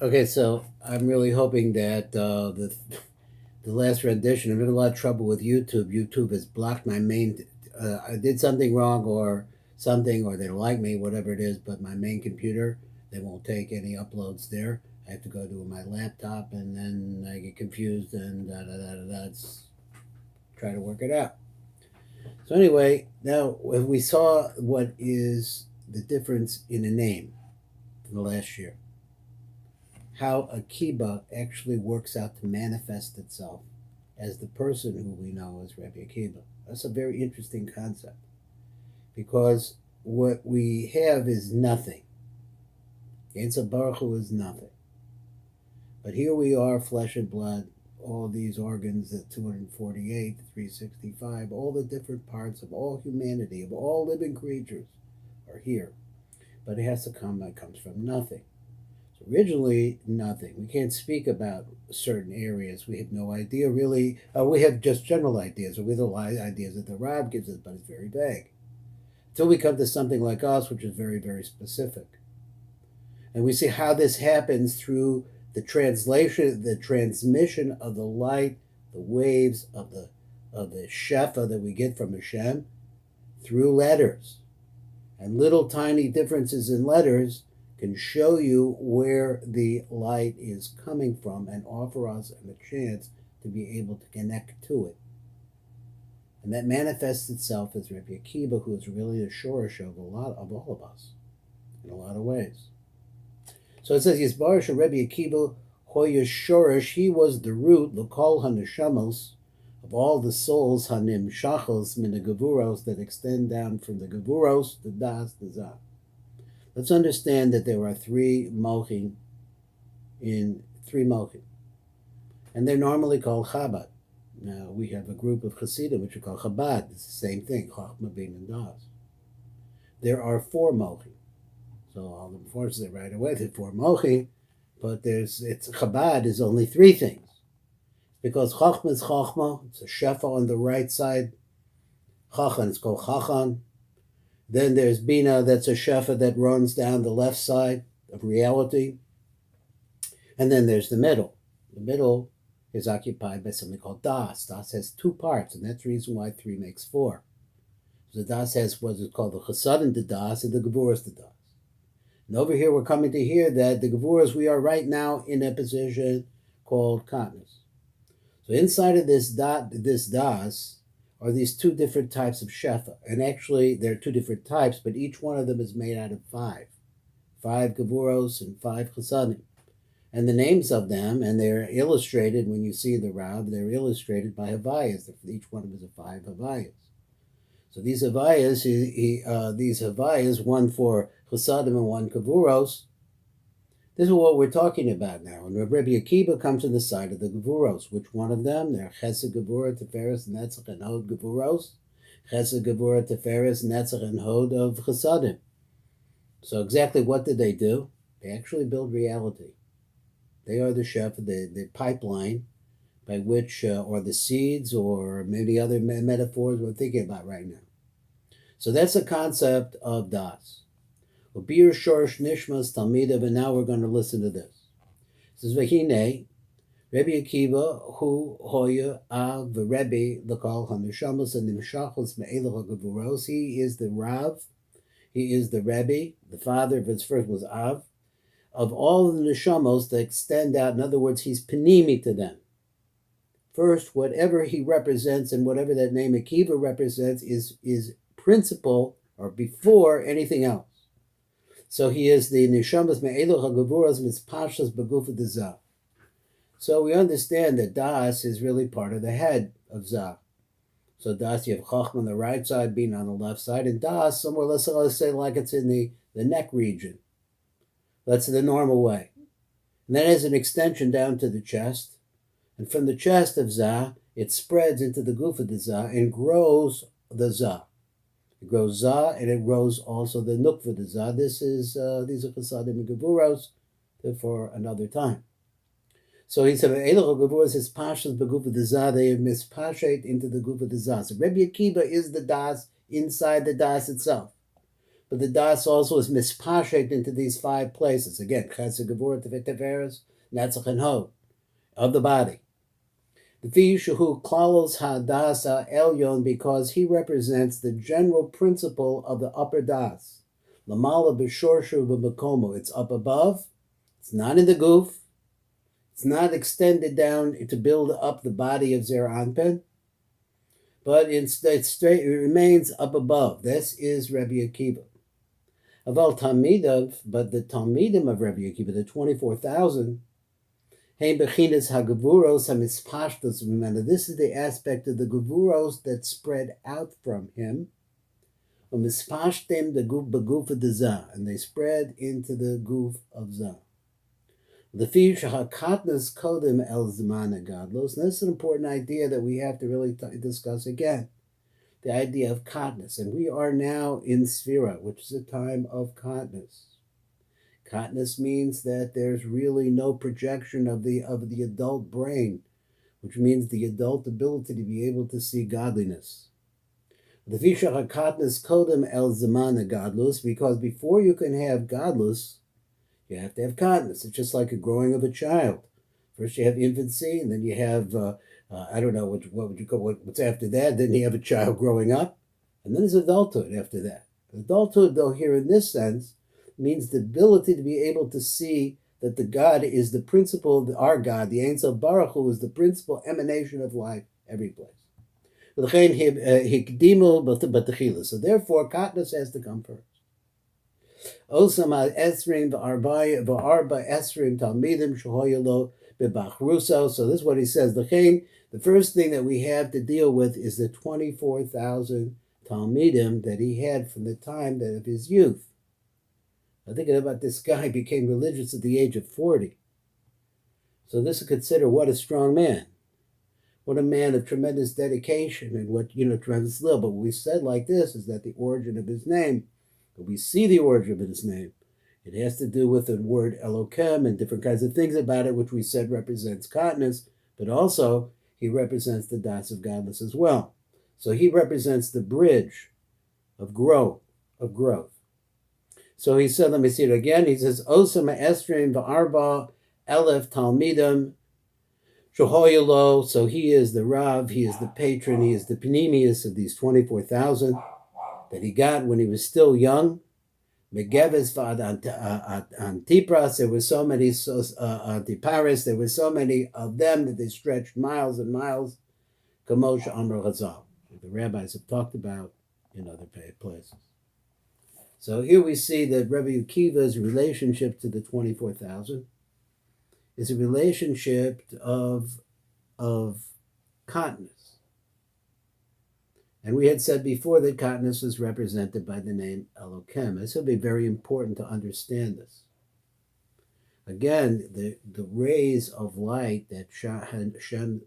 Okay, so I'm really hoping that the last rendition. I'm in a lot of trouble with YouTube. YouTube has blocked my main. I did something wrong or something, or they don't like me, whatever it is. But my main computer, they won't take any uploads there. I have to go to my laptop, and then I get confused and da da da da da. It's try to work it out. So anyway, now we saw what is the difference in a name from the last year, how a kiba actually works out to manifest itself as the person who we know as Rabbi Akiva. That's a very interesting concept because what we have is nothing. Yetzer Baruch Hu is nothing. But here we are, flesh and blood, all these organs, the 248, the 365, all the different parts of all humanity, of all living creatures are here. But it has to come, it comes from nothing. Originally, nothing. We can't speak about certain areas. We have no idea really. We have just general ideas, or we have the ideas that the Rab gives us, but it's very vague. Until we come to something like us, which is very, very specific. And we see how this happens through the translation, the transmission of the light, the waves of the shefa that we get from Hashem through letters. And little tiny differences in letters can show you where the light is coming from and offer us a chance to be able to connect to it. And that manifests itself as Rabbi Akiva, who is really a shorish of all of us in a lot of ways. So it says, Yisbarish Rabbi Akiva Hoya Shorish, he was the root, L'kol HaNeshamos, of all the souls, Hanim Shachos, Min the Gevuros, that extend down from the Gevuros, the Das, the Zah. Let's understand that there are three mochim, and they're normally called Chabad. Now we have a group of Hasidim which are called Chabad. It's the same thing, Chachma, Bin, and Das. There are four mochim, so I'll enforce it right away. There are four mochim, but Chabad is only three things, because Chachma is Chachma. It's a shefa on the right side. Chachan is called Chachan. Then there's Bina, that's a shefa that runs down the left side of reality. And then there's the middle. The middle is occupied by something called Das. Das has two parts, and that's the reason why three makes four. So the Das has what is called the Chesadim de Das and the Gevuras de Das. And over here we're coming to hear that the Gevuras, we are right now in a position called Katniss. So inside of this Das, are these two different types of shefa. And actually, there are two different types, but each one of them is made out of five. 5 gevuros and 5 chesadim. And the names of them, and they're illustrated when you see the Rab, they're illustrated by Havayas. Each one of them is 5 Havayas. So these Havayas, one for chesadim and one gevuros. This is what we're talking about now. And Rabbi Akiva comes to the side of the Gevuros. Which one of them? They're Chesed Gevurah, Teferes, Netzach, and Hod Gevuros. Chesed Gevurah, Teferes, Netzach, and Hod of Chesadim. So exactly what did they do? They actually build reality. They are the chef, the pipeline by which, or the seeds, or many other metaphors we're thinking about right now. So that's the concept of Das. Bir Shorsh Nishmas Talmida, but now we're going to listen to this. It says, Vahine, Rabbi Akiva, Hu Hoya Av Rebbe L'Kol HaNeshamos and Nimshachos Me'elach HaGevuros. He is the Rav, he is the Rebbe, the father of his first was Av, of all of the Neshamos that extend out. In other words, he's Panimi to them. First, whatever he represents and whatever that name Akiva represents is principle or before anything else. So he is the Neshamas Me'elach HaGevuros Mitzpashas B'Gufa de Zah. So we understand that Das is really part of the head of Zah. So Das, you have Chachma on the right side, Bin on the left side, and Das somewhere, let's say like it's in the neck region. That's the normal way. And then has an extension down to the chest. And from the chest of Zah, it spreads into the Gufa de Zah and grows the Zah. It grows Zah, and it grows also the Nukva de Zah. These are Chesadim and Gevuros, for another time. So he said, Elach Gevuros is Pashas Begufa de Zah. They mispashet into the Gufa de Zah. So Rabbi Akiva is the Das inside the Das itself. but the das also is mispashet into these 5 places. Again, chesed, gevurah, tiferes, netzach, and hod of the body. The Vishahu klalos hadas elyon, because he represents the general principle of the upper das. Lamala b'shorshu b'makomo. It's up above. It's not in the goof. It's not extended down to build up the body of Zer Anpin, but instead it remains up above. This is Rabbi Akiva. Aval Talmidav, but the Talmidim of Rabbi Akiva, the 24,000, this is the aspect of the gevuros that spread out from him. And they spread into the goof of Zah. This is an important idea that we have to really discuss again. The idea of katnus. And we are now in Sphira, which is a time of katnus. Katnus means that there's really no projection of the adult brain, which means the adult ability to be able to see godliness. The Vishach HaKatnus Kodem El Zamana Godlus, because before you can have godlus, you have to have katnus. It's just like a growing of a child. First you have infancy, and then you have, I don't know, what would you call, what's after that? Then you have a child growing up, and then there's adulthood after that. Adulthood, though, here in this sense, means the ability to be able to see that the God is the principle, our God, the Ein Sof Baruch Hu, is the principal emanation of life every place. So therefore, katnus has to come first. So this is what he says. The first thing that we have to deal with is the 24,000 Talmidim that he had from the time of his youth. I'm thinking about this guy became religious at the age of 40. So this is considered what a strong man. What a man of tremendous dedication and what, tremendous love. But what we said like this is that the origin of his name, we see the origin of his name. It has to do with the word Elokem and different kinds of things about it, which we said represents katnus, but also he represents the das of godless as well. So he represents the bridge of growth. So he said, let me see it again. He says, Osama Esrim v'arba elef talmidim shohoyalo. So he is the Rav, he is the patron, he is the panemius of these 24,000 that he got when he was still young. Megeves Antipras, there were so many Antiparis, there were so many of them that they stretched miles and miles. Kamosha Amr Chazal, the rabbis have talked about in other places. So here we see that Rabbi Akiva's relationship to the 24,000 is a relationship of katnus. And we had said before that katnus was represented by the name Elokem. This will be very important to understand this. Again, the rays of light that Hashem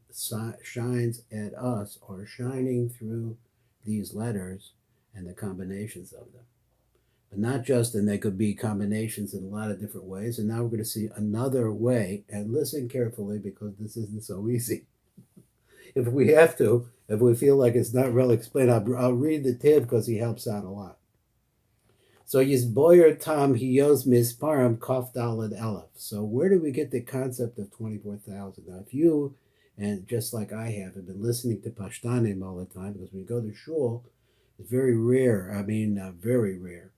shines at us are shining through these letters and the combinations of them. But not just, and they could be combinations in a lot of different ways. And now we're going to see another way, and listen carefully because this isn't so easy. If we feel like it's not really explained, I'll read the Tiv because he helps out a lot. So Yisboyer Tam Hiyos Misparam Kaf Dalad Elef. So where do we get the concept of 24,000? Now, if you, and just like I have been listening to Pashtanim all the time, because when you go to shul, it's very rare, very rare,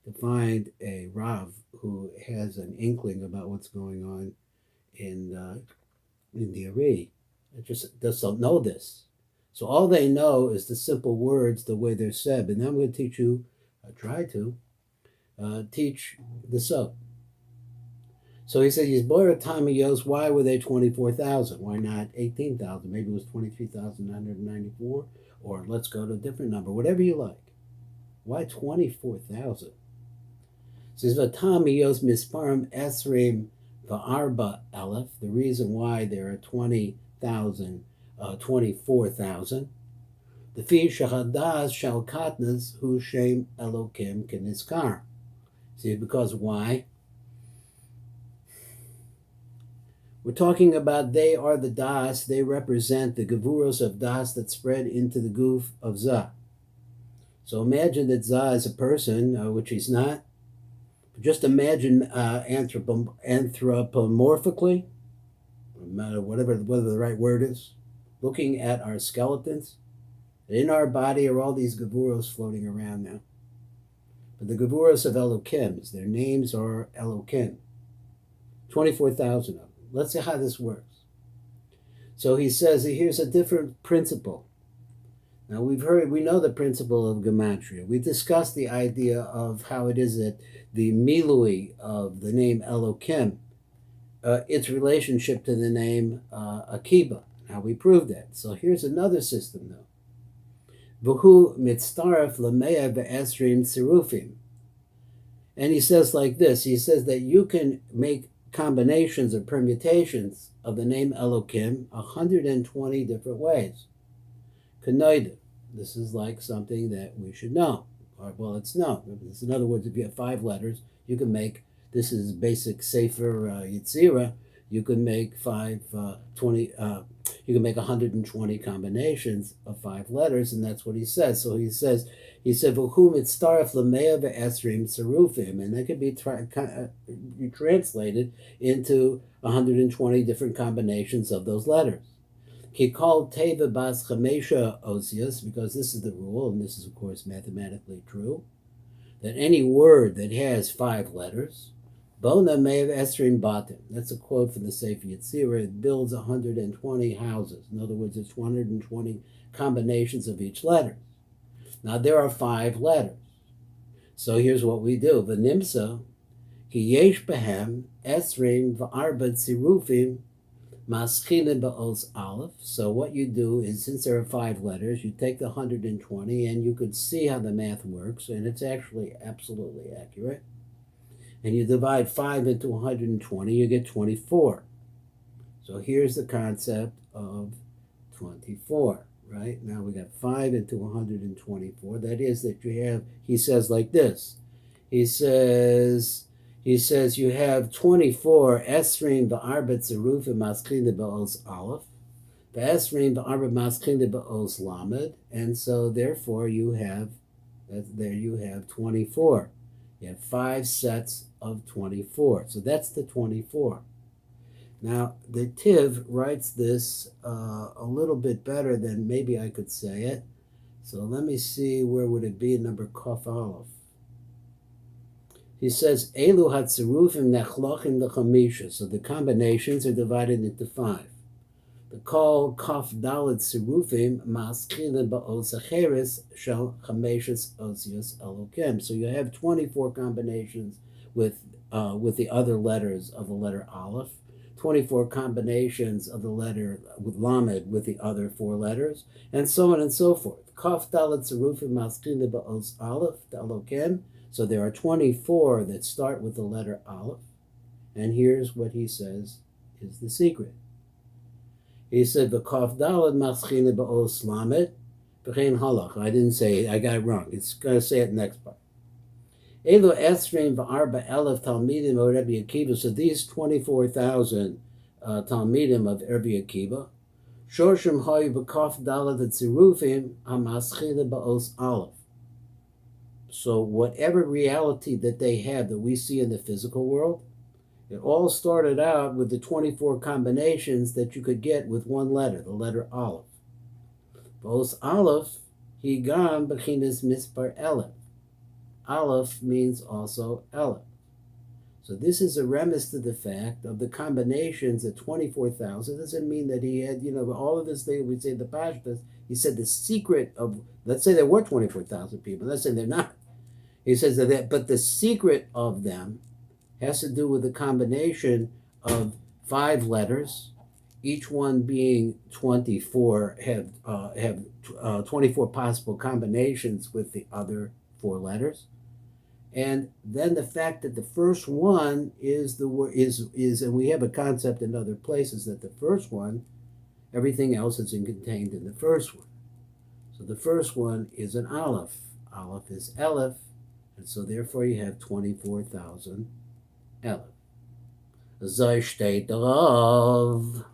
to find a Rav who has an inkling about what's going on in the Ari. They just don't know this. So all they know is the simple words, the way they're said. But now I'm going to teach you, try to teach the sub. So he said, Yisboyer Tamiyos, why were they 24,000? Why not 18,000? Maybe it was 23,994, or let's go to a different number, whatever you like. Why 24,000? Says Vatamiyos Misparim Esrim Va'arba Aleph. The reason why there are 24,000. The Fi Shachadas Shal Katnas Hu Shem Elokim Keniskar. See, because why? We're talking about they are the Das, they represent the Gevuros of Das that spread into the goof of Zah. So imagine that Za is a person, which he's not. Just imagine anthropomorphically, no matter whether the right word is, looking at our skeletons. In our body are all these Gevuros floating around now. But the Gevuros of Elokim, their names are Elokim. 24,000 of them. Let's see how this works. So he says, here's a different principle. Now we know the principle of gematria. We discussed the idea of how it is that the milui of the name Elokim, its relationship to the name Akiba, how we proved that. So here's another system though. V'hu mitztaref l'mea ve'esrim tzirufim. And he says like this, he says that you can make combinations or permutations of the name Elokim 120 different ways. Kanoida. This is like something that we should know. Or, well, it's known. In other words, if you have 5 letters, you can make, this is basic Sefer Yetzirah, you can make 120 combinations of 5 letters, and that's what he says. So he said, "V'hu mitztaref l'mea ve'esrim tzirufim," and that could be translated into 120 different combinations of those letters. He called teva bas chamesha osios, because this is the rule, and this is of course mathematically true, that any word that has 5 letters, bona me'ev esrim batim. That's a quote from the Sefer Yetzirah. It builds 120 houses. In other words, it's 120 combinations of each letter. Now there are 5 letters. So here's what we do. V'nimsa ki yesh behem esrim v'arba tzirufim maschine ba'os aleph. So what you do is, since there are 5 letters, you take the 120, and you could see how the math works, and it's actually absolutely accurate. And you divide 5 into 120, you get 24. So here's the concept of 24, right? Now we got 5 into 124. That is that you have, he says like this. He says you have 24 esrim v'arba tzirufim maschine ba'os aleph, v'esrim v'arba maschine ba'os lamed, and so therefore you have 24. You have 5 sets of 24. So that's the 24. Now, the Tiv writes this a little bit better than maybe I could say it. So let me see, where would it be in number Kof Aleph? He says, Elu hatzirufim nechlochin l'chamisha. So the combinations are divided into 5. The call Kof Dalet Sirufim maschine ba'os acheres shel chameshes osios Elokim. So you have 24 combinations with the other letters of the letter Aleph, 24 combinations of the letter with Lamed with the other 4 letters, and so on and so forth. Kof Dalet Sirufim maschine ba'os Aleph Elokim. So there are 24 that start with the letter Aleph, and here's what he says is the secret. He said, "V'kof dalad maschine ba'os lamed v'chein halach." I didn't say it. I got it wrong. It's going to say it next part. Elu esrim v'arba elef talmidim of Rabbi Akiva. So these 24,000 talmidim of Rabbi Akiva, shorshim hayu v'kof dalad tzirufim hamaschine ba'os aleph. So whatever reality that they had that we see in the physical world, it all started out with the 24 combinations that you could get with one letter, the letter Aleph. Bos Aleph, higam b'chinas mispar Elef. Aleph means also Elef. So this is a remiss to the fact of the combinations at 24,000. Doesn't mean that he had, all of this thing we say the Pashtas. He said the secret of, let's say there were 24,000 people. Let's say they're not. He says that, but the secret of them has to do with the combination of 5 letters, each one being 24, have 24 possible combinations with the other 4 letters, and then the fact that the first one is and we have a concept in other places that the first one, everything else is contained in the first one. So the first one is an Aleph. Aleph is Elef, and so therefore you have 24,000. Elef. Zay steht darauf.